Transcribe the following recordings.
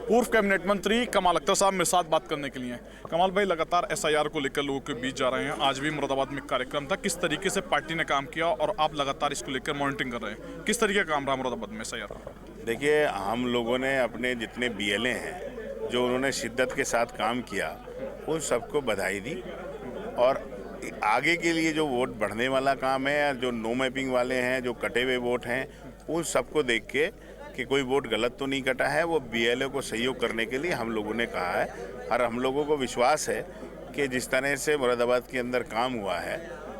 पूर्व कैबिनेट मंत्री कमाल अख्तर साहब मेरे साथ बात करने के लिए। कमाल भाई, लगातार एसआईआर को लेकर लोगों के बीच जा रहे हैं। आज भी मुरादाबाद में कार्यक्रम था, किस तरीके से पार्टी ने काम किया और आप लगातार इसको लेकर मॉनिटरिंग कर रहे हैं, किस तरीके का काम रहा मुरादाबाद में एसआईआर? देखिए, हम लोगों ने अपने जितने बीएलए हैं जो उन्होंने शिद्दत के साथ काम किया उन सबको बधाई दी, और आगे के लिए जो वोट बढ़ने वाला काम है, जो नो मैपिंग वाले हैं, जो कटे हुए वोट हैं, उन सबको देख के कि कोई वोट गलत तो नहीं कटा है, वो बीएलए को सहयोग करने के लिए हम लोगों ने कहा है। और हम लोगों को विश्वास है कि जिस तरह से मुरादाबाद के अंदर काम हुआ है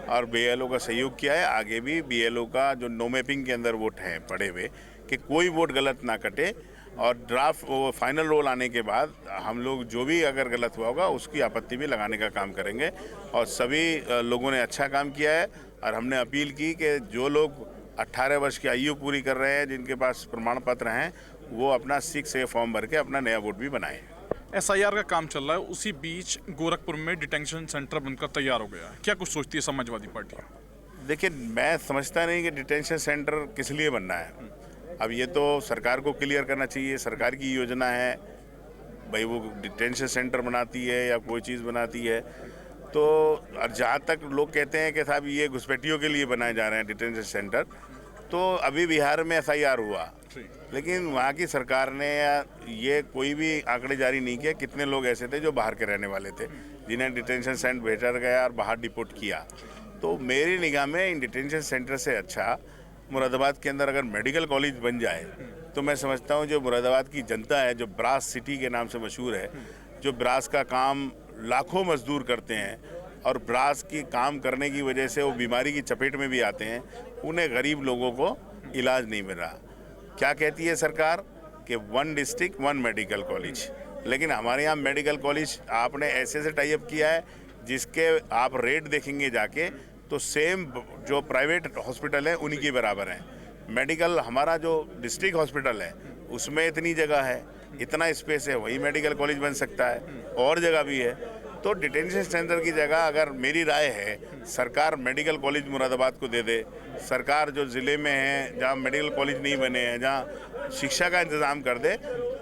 और बीएलओ का सहयोग किया है, आगे भी बीएलओ का जो नो मैपिंग के अंदर वोट हैं पड़े हुए कि कोई वोट गलत ना कटे, और ड्राफ्ट वो फाइनल रोल आने के बाद हम लोग जो भी अगर गलत हुआ होगा उसकी आपत्ति भी लगाने का काम करेंगे। और सभी लोगों ने अच्छा काम किया है, और हमने अपील की कि जो लोग 18 वर्ष की आयु पूरी कर रहे हैं, जिनके पास प्रमाण पत्र हैं, वो अपना 6A फॉर्म भर के अपना नया वोट भी बनाएं। एसआईआर का काम चल रहा है, उसी बीच गोरखपुर में डिटेंशन सेंटर बनकर तैयार हो गया है, क्या कुछ सोचती है समाजवादी पार्टी? देखिए, मैं समझता नहीं कि डिटेंशन सेंटर किस लिए बनना है। अब ये तो सरकार को क्लियर करना चाहिए, सरकार की योजना है भाई, वो डिटेंशन सेंटर बनाती है या कोई चीज़ बनाती है। तो और जहाँ तक लोग कहते हैं कि साहब ये घुसपैठियों के लिए बनाए जा रहे हैं डिटेंशन सेंटर, तो अभी बिहार में एसआईआर हुआ, लेकिन वहाँ की सरकार ने ये कोई भी आंकड़े जारी नहीं किया कितने लोग ऐसे थे जो बाहर के रहने वाले थे जिन्हें डिटेंशन सेंटर भेजा गया और बाहर डिपोर्ट किया। तो मेरी निगाह में इन डिटेंशन सेंटर से अच्छा मुरादाबाद के अंदर अगर मेडिकल कॉलेज बन जाए तो मैं समझता हूँ जो मुरादाबाद की जनता है, जो ब्रास सिटी के नाम से मशहूर है, जो ब्रास का काम लाखों मजदूर करते हैं और ब्रास की काम करने की वजह से वो बीमारी की चपेट में भी आते हैं, उन्हें गरीब लोगों को इलाज नहीं मिल रहा। क्या कहती है सरकार कि 1 डिस्ट्रिक्ट 1 मेडिकल कॉलेज, लेकिन हमारे यहाँ मेडिकल कॉलेज आपने ऐसे से टाई अप किया है जिसके आप रेट देखेंगे जाके तो सेम जो प्राइवेट हॉस्पिटल है उन्हीं के बराबर है। मेडिकल हमारा जो डिस्ट्रिक्ट हॉस्पिटल है उसमें इतनी जगह है, इतना स्पेस है, वही मेडिकल कॉलेज बन सकता है, और जगह भी है। तो डिटेंशन सेंटर की जगह अगर मेरी राय है सरकार मेडिकल कॉलेज मुरादाबाद को दे दे। सरकार जो ज़िले में है जहाँ मेडिकल कॉलेज नहीं बने हैं, जहाँ शिक्षा का इंतज़ाम कर दे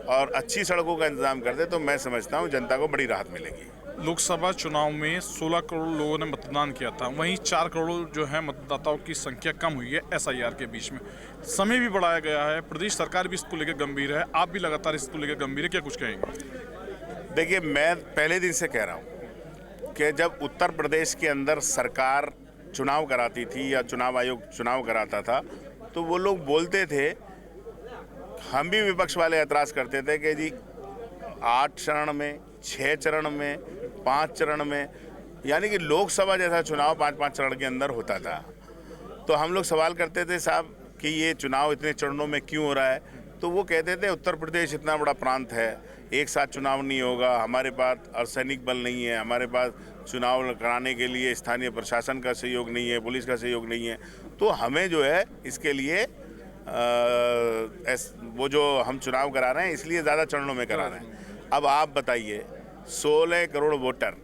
और अच्छी सड़कों का इंतज़ाम कर दे, तो मैं समझता हूँ जनता को बड़ी राहत मिलेगी। लोकसभा चुनाव में 16 करोड़ लोगों ने मतदान किया था, वहीं 4 करोड़ जो है मतदाताओं की संख्या कम हुई है एसआईआर के बीच में। समय भी बढ़ाया गया है, प्रदेश सरकार भी इसको लेकर गंभीर है, आप भी लगातार इसको लेकर गंभीर है, क्या कुछ कहेंगे? देखिए, मैं पहले दिन से कह रहा हूँ कि जब उत्तर प्रदेश के अंदर सरकार चुनाव कराती थी या चुनाव आयोग चुनाव कराता था तो वो लोग बोलते थे, हम भी विपक्ष वाले एतराज़ करते थे कि जी 8 चरण में, 6 चरण में, 5 चरण में, यानी कि लोकसभा जैसा चुनाव 5-5 चरण के अंदर होता था। तो हम लोग सवाल करते थे साहब कि ये चुनाव इतने चरणों में क्यों हो रहा है? तो वो कहते थे उत्तर प्रदेश इतना बड़ा प्रांत है, एक साथ चुनाव नहीं होगा, हमारे पास अर्धसैनिक बल नहीं है, हमारे पास चुनाव कराने के लिए स्थानीय प्रशासन का सहयोग नहीं है, पुलिस का सहयोग नहीं है, तो हमें जो है इसके लिए वो जो हम चुनाव करा रहे हैं इसलिए ज़्यादा चरणों में करा रहे हैं। अब आप बताइए, 16 करोड़ वोटर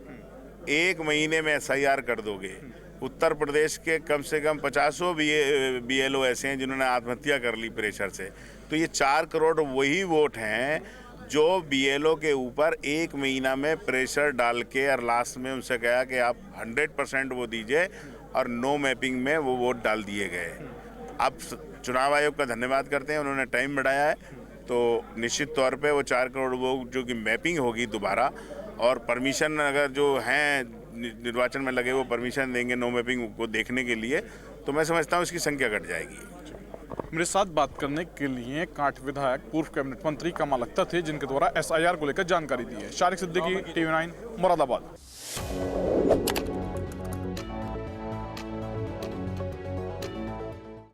1 महीने में एसआईआर कर दोगे। उत्तर प्रदेश के कम से कम 50 बीएलओ ऐसे हैं जिन्होंने आत्महत्या कर ली प्रेशर से। तो ये 4 करोड़ वही वोट हैं जो बीएलओ के ऊपर 1 महीना में प्रेशर डाल के और लास्ट में उनसे कहा कि आप 100% वो दीजिए, और नो मैपिंग में वो वोट डाल दिए गए। अब चुनाव आयोग का धन्यवाद करते हैं, उन्होंने टाइम बढ़ाया है, तो निश्चित तौर पे वो 4 करोड़ वो जो कि मैपिंग होगी दोबारा, और परमिशन अगर जो हैं निर्वाचन में लगे वो परमिशन देंगे नो मैपिंग को देखने के लिए, तो मैं समझता हूँ इसकी संख्या घट जाएगी। मेरे साथ बात करने के लिए कांठ विधायक पूर्व कैबिनेट मंत्री कमाल अख्तर थे, जिनके द्वारा एसआईआर को लेकर जानकारी दी है। शारिक सिद्दीकी, TV9 मुरादाबाद।